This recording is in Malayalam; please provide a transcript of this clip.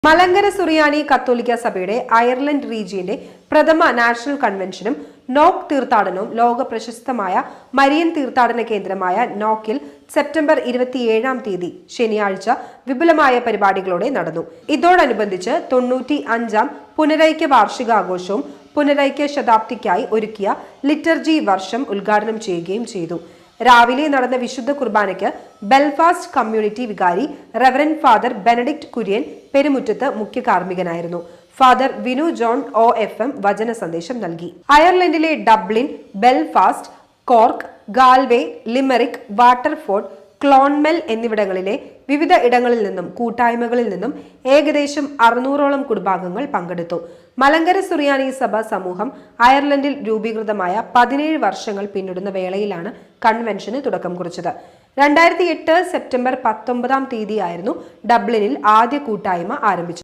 മലങ്കര സുറിയാനി കത്തോലിക്ക സഭയുടെ അയർലൻഡ് റീജിയന്റെ പ്രഥമ നാഷണൽ കൺവെൻഷനും നോക്ക് തീർത്ഥാടനവും ലോക പ്രശസ്തമായ മരിയൻ തീർത്ഥാടന കേന്ദ്രമായ നോക്കിൽ സെപ്റ്റംബർ 27 ശനിയാഴ്ച വിപുലമായ പരിപാടികളോടെ നടന്നു. ഇതോടനുബന്ധിച്ച് 95-ാം പുനരൈക്യ വാർഷികാഘോഷവും പുനരൈക്യ ശതാബ്ദിക്കായി ഒരുക്കിയ ലിറ്റർജി വർഷം ഉദ്ഘാടനം ചെയ്യുകയും ചെയ്തു. രാവിലെ നടന്ന വിശുദ്ധ കുർബാനയ്ക്ക് ബെൽഫാസ്റ്റ് കമ്മ്യൂണിറ്റി വികാരി Reverend Father Benedict Kurian Perumuttath മുഖ്യ കാർമ്മികനായിരുന്നു. ഫാദർ വിനു ജോൺ OFM വചന സന്ദേശം നൽകി. അയർലൻഡിലെ Dublin, Belfast, Cork, Galway, Limerick, Waterford, Clonmel എന്നിവിടങ്ങളിലെ വിവിധ ഇടങ്ങളിൽ നിന്നും കൂട്ടായ്മകളിൽ നിന്നും ഏകദേശം 600ഓളം കുടുംബാംഗങ്ങൾ പങ്കെടുത്തു. മലങ്കര സുറിയാനി സഭ സമൂഹം അയർലൻഡിൽ രൂപീകൃതമായ 17 വർഷങ്ങൾ പിന്നിടുന്ന വേളയിലാണ് കൺവെൻഷന് തുടക്കം കുറിച്ചത്. 2008 സെപ്റ്റംബർ 19 ആയിരുന്നു ഡബ്ലിനിൽ ആദ്യ കൂട്ടായ്മ ആരംഭിച്ചത്.